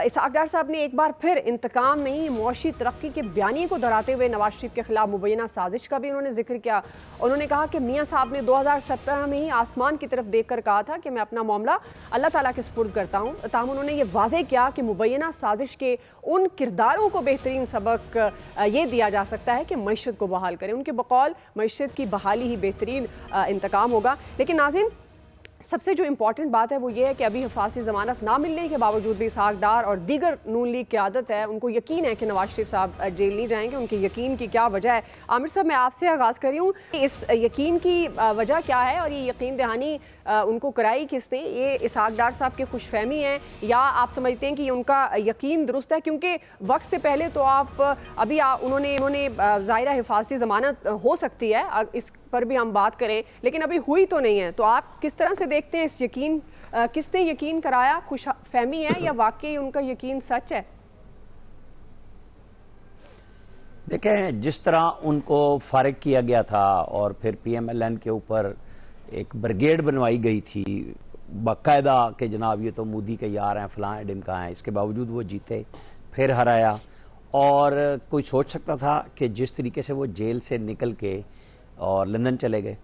इसहाक डार साहब ने एक बार फिर इंतकाम नहीं, मुआशी तरक्की के बयानी को दोहराते हुए नवाज शरीफ के खिलाफ मुबैना साजिश का भी उन्होंने जिक्र किया। उन्होंने कहा कि मियाँ साहब ने 2017 में ही आसमान की तरफ देखकर कहा था कि मैं अपना मामला अल्लाह ताला के सुपुर्द करता हूँ। ताहम उन्होंने ये वाज़ेह किया कि मुबैना साजिश के उन किरदारों को बेहतरीन सबक ये दिया जा सकता है कि मईशत को बहाल करें। उनके बकौल मईशत की बहाली ही बेहतरीन इंतकाम होगा। लेकिन नाज़रीन, सबसे जो इम्पॉर्टेंट बात है वो ये है कि अभी हिफाजती ज़मानत ना मिलने के बावजूद भी इसहाक डार और दीगर नून लीग की आदत है, उनको यकीन है कि नवाज शरीफ साहब जेल नहीं जाएंगे। उनके यकीन की क्या वजह है? आमिर साहब, मैं आपसे आगाज़ कर रही हूँ, इस यकीन की वजह क्या है और ये यकीन दहानी उनको कराई किसने? ये इसहाक डार साहब की खुशफहमी है या आप समझते हैं कि ये उनका यकीन दुरुस्त है? क्योंकि वक्त से पहले तो आप अभी उन्होंने ज़ाहिरा हिफाजती ज़मानत हो सकती है, इस पर भी हम बात करें, लेकिन अभी हुई तो नहीं है। तो आप किस तरह से देखते हैं इस यकीन, किसने यकीन कराया? खुशफहमी है या वाकई उनका यकीन सच है?
देखें, जिस तरह उनको फारिग किया गया था और फिर PMLN के ऊपर एक ब्रिगेड बनवाई गई थी बाकायदा कि जनाब ये तो मोदी के यार हैं, फलां हैं, डिमका हैं, इसके बावजूद वो जीते, फिर हराया। और कोई सोच सकता था कि जिस तरीके से वो जेल से निकल के और लंदन चले गए,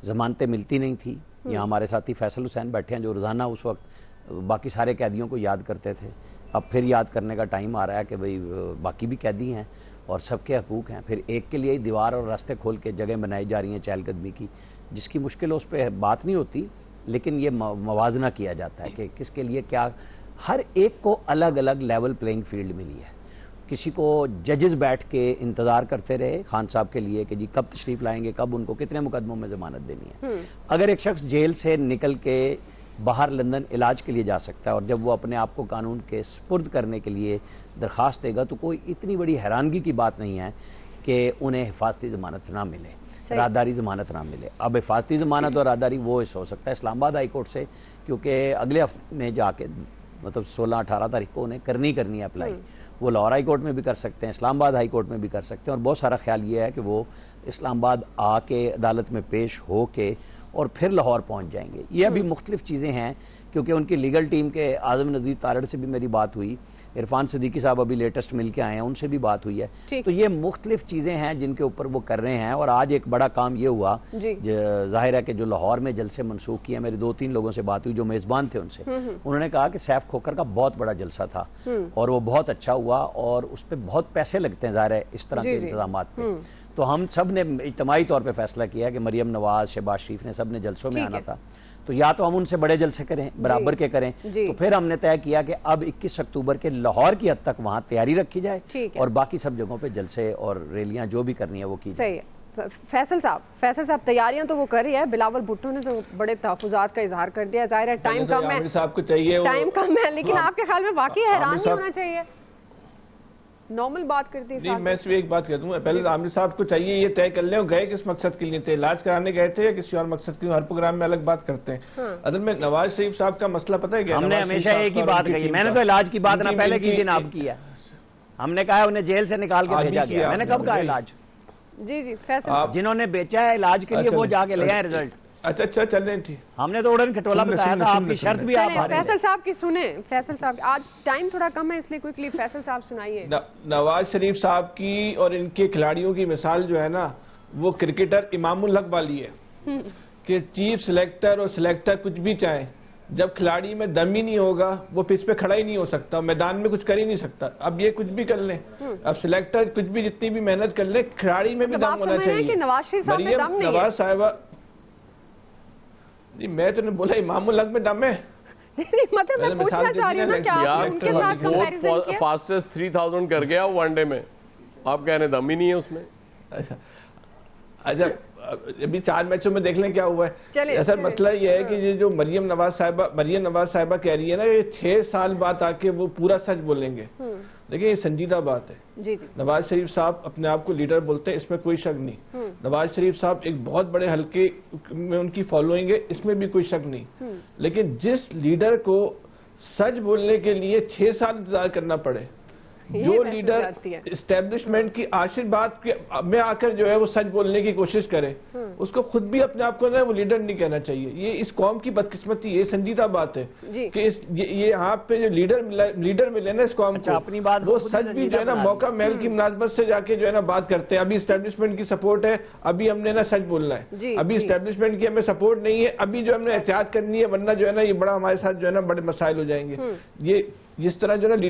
ज़मानतें मिलती नहीं थी। यहाँ हमारे साथी फैसल हुसैन बैठे हैं जो रोज़ाना उस वक्त बाकी सारे कैदियों को याद करते थे। अब फिर याद करने का टाइम आ रहा है कि भाई बाकी भी कैदी हैं और सबके हकूक़ हैं। फिर एक के लिए ही दीवार और रास्ते खोल के जगह बनाई जा रही हैं चहलकदमी की, जिसकी मुश्किल उस पर बात नहीं होती, लेकिन ये मवाजना किया जाता है कि किसके लिए क्या। हर एक को अलग अलग लेवल प्लेइंग फील्ड मिली है। किसी को जजेस बैठ के इंतज़ार करते रहे खान साहब के लिए कि जी कब तशरीफ़ लाएंगे, कब उनको कितने मुकदमों में ज़मानत देनी है। अगर एक शख्स जेल से निकल के बाहर लंदन इलाज के लिए जा सकता है और जब वो अपने आप को कानून के सुपुर्द करने के लिए दरख्वास्त देगा तो कोई इतनी बड़ी हैरानगी की बात नहीं है कि उन्हें हिफाजती ज़मानत ना मिले, राहदारी ज़मानत ना मिले। अब हिफाजती ज़मानत और राहदारी वो हो सकता है इस्लामाबाद हाई कोर्ट से, क्योंकि अगले हफ्ते में जाके मतलब 16-18 तारीख को उन्हें करनी है अप्लाई। वो लाहौर हाई कोर्ट में भी कर सकते हैं, इस्लामाबाद हाई कोर्ट में भी कर सकते हैं। और बहुत सारा ख्याल ये है कि वो इस्लामाबाद आके अदालत में पेश हो के और फिर लाहौर पहुंच जाएंगे। ये अभी मुख्तलिफ चीज़ें हैं, क्योंकि उनकी लीगल टीम के आज़म नज़ीर तारड़ से भी मेरी बात हुई, इरफान सिद्दीकी साहब अभी लेटेस्ट मिल के आए हैं, उनसे भी बात हुई है। तो ये मुख्तलिफ चीज़ें हैं जिनके ऊपर वो कर रहे हैं। और आज एक बड़ा काम ये हुआ, जाहिर है कि जो लाहौर में जलसे मनसूख किए, मेरे 2-3 लोगों से बात हुई जो मेज़बान थे उनसे, उन्होंने कहा कि सैफ खोखर का बहुत बड़ा जलसा था और वो बहुत अच्छा हुआ और उस पर बहुत पैसे लगते हैं ज़ाहिर है इस तरह के इंतजामात पे। तो हम सब ने इज्तिमाई तौर पे फैसला किया कि मरियम नवाज, शहबाज शरीफ ने सब ने जलसों में आना था, तो या तो हम उनसे बड़े जलसे करें, बराबर के करें। तो फिर हमने तय किया कि अब 21 अक्टूबर के लाहौर की हद तक वहाँ तैयारी रखी जाए और बाकी सब जगहों पे जलसे और रैलियाँ जो भी करनी है वो की जाए।
फैसल साहब तैयारियां तो वो कर रही है। बिलावल भुट्टो ने तो बड़े तहफ़्फ़ुज़ात का इजहार कर दिया। ज़ाहिर है टाइम कम है,
साहब को चाहिए
टाइम कम है, लेकिन आपके ख्याल में वाकई हैरान नहीं होना चाहिए? نارمل بات کرتے ہیں.
نہیں میں صرف ایک بات کہتا ہوں, پہلے عامر صاحب کو چاہیے یہ طے کر لیں گئے کس مقصد کے لیے تھے, علاج کرانے گئے تھے یا کسی اور مقصد کے لیے. ہر پروگرام میں الگ بات کرتے ہیں. اصل میں نواز شریف صاحب کا مسئلہ پتہ ہے کیا,
ہم نے ہمیشہ ایک ہی بات کہی, میں نے تو علاج کی بات نہ پہلے کی تھی نہ اب کی ہے. ہم نے کہا انہیں جیل سے نکال کے بھیجا گیا, میں نے کب کہا علاج.
جی فیصل
جنہوں نے بیچا ہے علاج کے لیے وہ جا کے لے آئے رزلٹ.
اچھا چل رہے تھے,
ہم نے تو اڑن کھٹولا بتایا تھا, آپ کی شرط بھی آپ
فیصل صاحب کی سنیں. فیصل صاحب آج ٹائم تھوڑا کم ہے اس لیے کوئکلی فیصل صاحب سنائیے.
نواز شریف صاحب کی اور ان کے کھلاڑیوں کی مثال جو ہے نا وہ کرکٹر امام الحق والی ہے کہ چیف سلیکٹر اور سلیکٹر کچھ بھی چاہیں, جب کھلاڑی میں دم ہی نہیں ہوگا وہ پچ پہ کھڑا ہی نہیں ہو سکتا, میدان میں کچھ کر ہی نہیں سکتا. اب یہ کچھ بھی کر لیں, اب سلیکٹر کچھ بھی جتنی بھی محنت کر لیں, کھلاڑی میں بھی دم ہونا چاہیے.
نواز شریف صاحب میں دم نہیں ہے.
نواز صاحبہ جی میں تو نے بولا امام الحق میں دم ہے.
مطلب میں پوچھنا چاہ رہی ہوں نا کہ آپ ان کے ساتھ کمپیریزن کیا.
فاسٹسٹ 3000 کر گیا ون ڈے میں, آپ کہہ رہے ہیں دم ہی نہیں ہے اس میں.
اچھا ابھی 4 میچوں میں دیکھ لیں کیا ہوا ہے. اصل مسئلہ یہ ہے کہ یہ جو مریم نواز صاحبہ کہہ رہی ہے نا یہ 6 سال بعد آ کے وہ پورا سچ بولیں گے. دیکھیں یہ سنجیدہ بات ہے. نواز شریف صاحب اپنے آپ کو لیڈر بولتے ہیں, اس میں کوئی شک نہیں. نواز شریف صاحب ایک بہت بڑے حلقے میں ان کی فالوئنگ ہے, اس میں بھی کوئی شک نہیں. لیکن جس لیڈر کو سچ بولنے کے لیے 6 سال انتظار کرنا پڑے, جو لیڈر اسٹیبلشمنٹ کی آخر بات میں آ کر جو ہے وہ سچ بولنے کی کوشش کرے, اس کو خود بھی اپنے آپ کو وہ لیڈر نہیں کہنا چاہیے. یہ اس قوم کی بدقسمتی, یہ سنجیدہ بات ہے کہ یہ یہاں پہ جو لیڈر ملے نا اس قوم کو, وہ سچ بھی جو ہے نا موقع محل کی مناسبت سے جا کے جو ہے نا بات کرتے ہیں. ابھی اسٹیبلشمنٹ کی سپورٹ ہے, ابھی ہم نے نا سچ بولنا ہے. ابھی اسٹیبلشمنٹ کی ہمیں سپورٹ نہیں ہے, ابھی جو ہم نے احتیاط کرنی ہے, ورنہ جو ہے نا یہ بڑا ہمارے ساتھ جو ہے نا بڑے مسائل ہو جائیں گے. یہ جس طرح جو ہے نا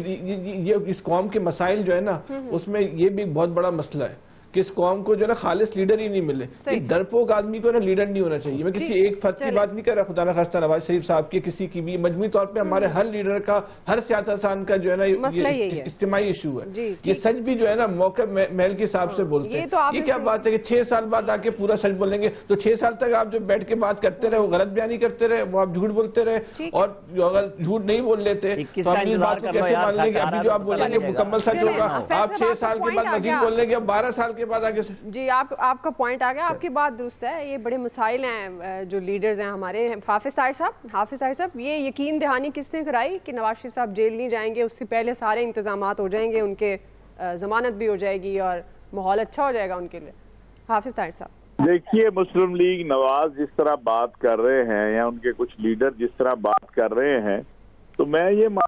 یہ اس قوم کے مسائل جو ہے نا اس میں یہ بھی بہت بڑا مسئلہ ہے کہ اس قوم کو جو ہے نا خالص لیڈر ہی نہیں ملے. ڈرپوک آدمی کو نا لیڈر نہیں ہونا چاہیے. میں کسی ایک فرد کی بات نہیں کر رہا, خدا نہ خواستہ نواز شریف صاحب کی کسی کی بھی, مجموعی طور پہ ہمارے ہر لیڈر کا, ہر سیاستدان کا جو ہے نا یہ اجتماعی ایشو ہے. یہ سچ بھی جو ہے نا موقع محل کے حساب سے بولتے ہیں. یہ کیا بات ہے کہ 6 سال بعد آ کے پورا سچ بولیں گے, تو 6 سال تک آپ جو بیٹھ کے بات کرتے رہے, وہ غلط بیانی کرتے رہے, وہ آپ جھوٹ بولتے رہے, اور اگر جھوٹ نہیں بول لیتے تو اپنی بات کو کیسے مان لیں گے. ابھی جو آپ بولیں گے مکمل سچ ہوگا, آپ 6 سال کے بعد مزید بول لیں گے, 12 سال کے بعد آگے.
جی آپ کا پوائنٹ آ گیا, آپ کی بات درست ہے. یہ بڑے مسائل ہیں جو لیڈرز ہیں ہمارے. حافظ طاہر صاحب یہ یقین دہانی کس نے کرائی کہ نواز شریف صاحب جیل نہیں جائیں گے, اس سے پہلے سارے انتظامات ہو جائیں گے, ان کے ضمانت بھی ہو جائے گی اور ماحول اچھا ہو جائے گا ان کے لیے؟ حافظ طاہر صاحب
دیکھیے, مسلم لیگ نواز جس طرح بات کر رہے ہیں یا ان کے کچھ لیڈر جس طرح بات کر رہے ہیں, تو میں یہ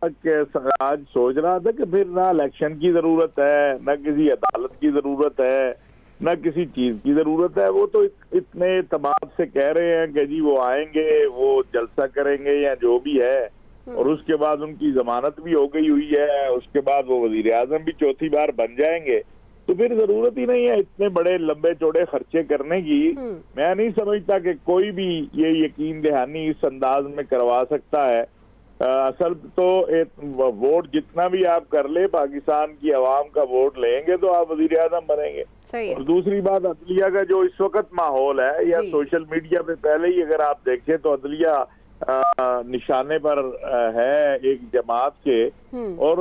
آج سوچ رہا تھا کہ پھر نہ الیکشن کی ضرورت ہے, نہ کسی عدالت کی ضرورت ہے, نہ کسی چیز کی ضرورت ہے. وہ تو اتنے اعتماد سے کہہ رہے ہیں کہ جی وہ آئیں گے, وہ جلسہ کریں گے یا جو بھی ہے, اور اس کے بعد ان کی ضمانت بھی ہو گئی ہوئی ہے, اس کے بعد وہ وزیر اعظم بھی چوتھی بار بن جائیں گے. تو پھر ضرورت ہی نہیں ہے اتنے بڑے لمبے چوڑے خرچے کرنے کی. میں نہیں سمجھتا کہ کوئی بھی یہ یقین دہانی اس انداز میں کروا سکتا ہے. اصل تو ووٹ جتنا بھی آپ کر لے, پاکستان کی عوام کا ووٹ لیں گے تو آپ وزیر اعظم بنیں گے. اور دوسری بات, عدلیہ کا جو اس وقت ماحول ہے یا سوشل میڈیا پہ پہلے ہی اگر آپ دیکھیں تو عدلیہ نشانے پر ہے ایک جماعت کے, اور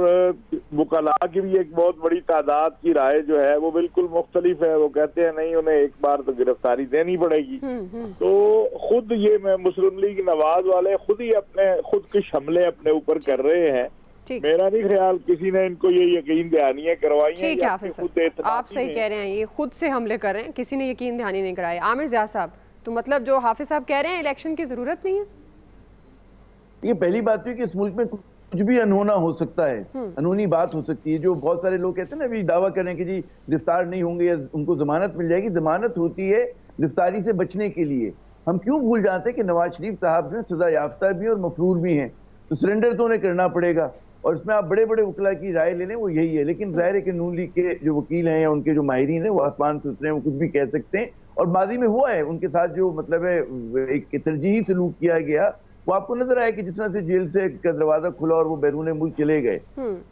وکلاء کی بھی ایک بہت بڑی تعداد کی رائے جو ہے وہ بالکل مختلف ہے. وہ کہتے ہیں نہیں, انہیں ایک بار تو گرفتاری دینی پڑے گی. تو خود یہ مسلم لیگ نواز والے خود ہی خود کش حملے اپنے اوپر کر رہے ہیں. میرا نہیں خیال کسی نے ان کو یہ یقین دہانیاں کروائی ہیں.
ٹھیک ہے حافظ صاحب, آپ صحیح کہہ رہے ہیں, یہ خود سے حملے کر رہے ہیں, کسی نے یقین دہانی نہیں کرائی. عامر ضیاء صاحب, تو مطلب جو حافظ صاحب کہہ رہے ہیں الیکشن کی ضرورت نہیں ہے؟
یہ پہلی بات ہے کہ اس ملک میں کچھ بھی انہونا ہو سکتا ہے, انہونی بات ہو سکتی ہے. جو بہت سارے لوگ کہتے ہیں نا ابھی دعویٰ کریں کہ جی گرفتار نہیں ہوں گے یا ان کو ضمانت مل جائے گی. ضمانت ہوتی ہے گرفتاری سے بچنے کے لیے. ہم کیوں بھول جاتے ہیں کہ نواز شریف صاحب نے سزا یافتہ بھی اور مفرور بھی ہیں, تو سرنڈر تو انہیں کرنا پڑے گا. اور اس میں آپ بڑے بڑے وکلا کی رائے لے لیں, وہ یہی ہے. لیکن ظاہر ہے کہ نون لیگ کے جو وکیل ہیں یا ان کے جو ماہرین ہیں وہ آسمان سے اترے ہیں, وہ کچھ بھی کہہ سکتے ہیں. اور ماضی میں ہوا ہے ان کے ساتھ جو مطلب ہے ایک ترجیحی سلوک کیا گیا, وہ آپ کو نظر آیا کہ جس طرح سے جیل سے کا دروازہ کھلا اور وہ بیرون ملک چلے گئے.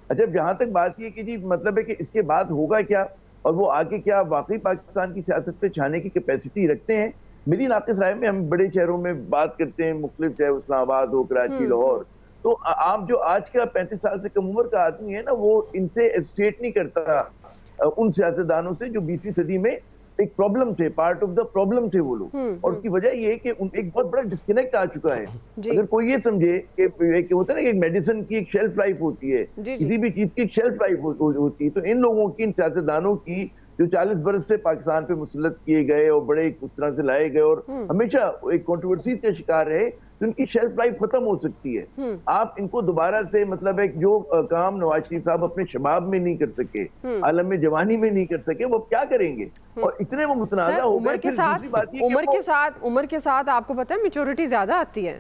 اچھا, جہاں تک بات یہ کہ جی مطلب ہے کہ اس کے بعد ہوگا کیا اور وہ آگے کیا واقعی پاکستان کی سیاست پہ چھانے کی کیپیسٹی رکھتے ہیں. میری ناقص رائے میں ہم بڑے شہروں میں بات کرتے ہیں مختلف, چاہے اسلام آباد ہو, کراچی, لاہور, تو آپ جو آج کا 35 سال سے کم عمر کا آدمی ہے نا وہ ان سے ایسوسیٹ نہیں کرتا ان سیاستدانوں سے جو 20ویں صدی میں ایک پرابلم تھے، پارٹ آف دا پرابلم تھے وہ لوگ، اور اس کی وجہ یہ ہے کہ ایک بہت بڑا ڈسکنیکٹ آ چکا ہے۔ اگر کوئی یہ سمجھے کہ ہوتا ہے نا کہ ایک میڈیسن کی ایک شیلف لائف ہوتی ہے، کسی بھی چیز کی ایک شیلف لائف ہوتی ہے، تو ان لوگوں کی، ان سیاستدانوں کی جو 40 برس سے پاکستان پہ مسلط کیے گئے اور بڑے اس طرح سے لائے گئے اور ہمیشہ ایک کنٹروورسیز کا شکار رہے، تو ان کی شیلف لائف ختم ہو سکتی ہے۔ آپ ان کو دوبارہ سے مطلب ایک جو کام نواز شریف صاحب اپنے شباب میں نہیں کر سکے، عالم جوانی میں نہیں کر سکے، وہ کیا کریں گے؟ اور اتنے وہ متنازع ہو گئے۔
عمر کے ساتھ آپ کو پتہ ہے میچورٹی زیادہ آتی ہے؟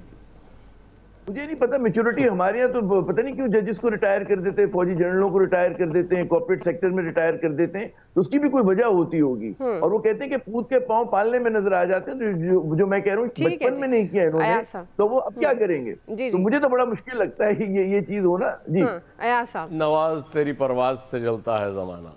مجھے نہیں پتا میچورٹی ہمارے یہاں تو پتہ نہیں کیوں ججز کو ریٹائر کر دیتے ہیں، فوجی جنرلوں کو ریٹائر کر دیتے ہیں، کارپوریٹ سیکٹر میں ریٹائر کر دیتے ہیں، تو اس کی بھی کوئی وجہ ہوتی ہوگی۔ اور وہ کہتے ہیں کہ پوت کے پاؤں پالنے میں نظر آ جاتے ہیں، جو میں کہہ رہا ہوں بچپن میں نہیں کیا انہوں نے، تو وہ اب کیا کریں گے؟ تو مجھے تو بڑا مشکل لگتا ہے یہ چیز ہونا۔ جی
نواز تیری پرواز سے جلتا ہے زمانہ۔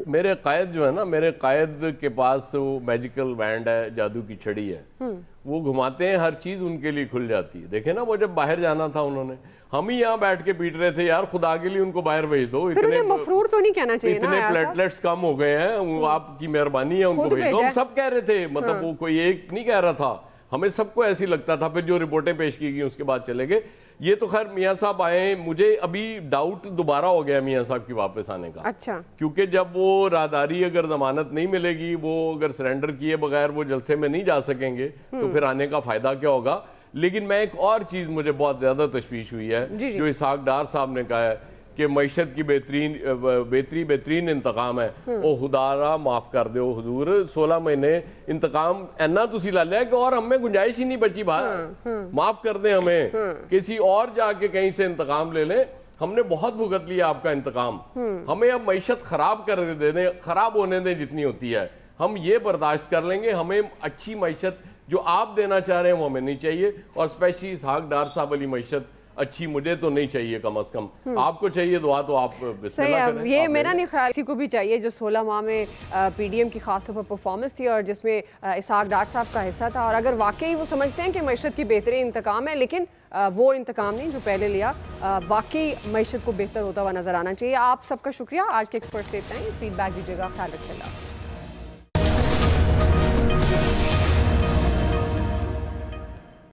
میرے قائد جو ہے نا، میرے قائد کے پاس وہ میجیکل بینڈ ہے، جادو کی چھڑی ہے، وہ گھماتے ہیں، ہر چیز ان کے لیے کھل جاتی ہے۔ دیکھیں نا وہ جب باہر جانا تھا انہوں نے، ہم ہی یہاں بیٹھ کے پیٹ رہے تھے یار خدا کے لیے ان کو باہر بھیج دو، اتنے
مفرور تو نہیں کہنا چاہیے،
اتنے پلیٹلیٹس کم ہو گئے ہیں، آپ کی مہربانی ہے ان کو بھیج دو۔ ہم سب کہہ رہے تھے، مطلب وہ کوئی ایک نہیں کہہ رہا تھا، ہمیں سب کو ایسی لگتا تھا۔ پھر جو رپورٹیں پیش کی گئی اس کے بعد چلے گئے۔ یہ تو خیر میاں صاحب آئے، مجھے ابھی ڈاؤٹ دوبارہ ہو گیا میاں صاحب کی واپس آنے کا۔
اچھا،
کیونکہ جب وہ راہداری اگر ضمانت نہیں ملے گی، وہ اگر سرنڈر کیے بغیر وہ جلسے میں نہیں جا سکیں گے تو پھر آنے کا فائدہ کیا ہوگا؟ لیکن میں ایک اور چیز مجھے بہت زیادہ تشویش ہوئی ہے جو اسحاق ڈار صاحب نے کہا ہے کہ معیشت کی بہترین انتقام ہے۔ او خدا معاف کر دو حضور، 16 مہینے انتقام اینا تسی لا لیا کہ اور ہم میں گنجائش ہی نہیں بچی بھائی، معاف کر دیں ہمیں، کسی اور جا کے کہیں سے انتقام لے لیں۔ ہم نے بہت بھگت لیا آپ کا انتقام، ہمیں اب معیشت خراب کر دے دیں، خراب ہونے دیں جتنی ہوتی ہے، ہم یہ برداشت کر لیں گے۔ ہمیں اچھی معیشت جو آپ دینا چاہ رہے ہیں وہ ہمیں نہیں چاہیے، اور اسپیشلی اسحاق ڈار صاحب والی معیشت اچھی مجھے تو نہیں چاہیے، کم از کم آپ کو چاہیے دعا تو آپ بسم اللہ کریں۔
یہ میرا نہیں خیال کسی کو بھی چاہیے جو 16 ماہ میں پی ڈی ایم کی خاص طور پر پرفارمنس تھی اور جس میں اسحاق ڈار صاحب کا حصہ تھا، اور اگر واقعی وہ سمجھتے ہیں کہ معیشت کی بہترین انتقام ہے، لیکن وہ انتقام نہیں جو پہلے لیا، واقعی معیشت کو بہتر ہوتا ہوا نظر آنا چاہیے۔ آپ سب کا شکریہ، آج کے ایکسپرٹ سے اتنا ہی، فیڈ بیک دیجیے گا، خیال رکھیے گا۔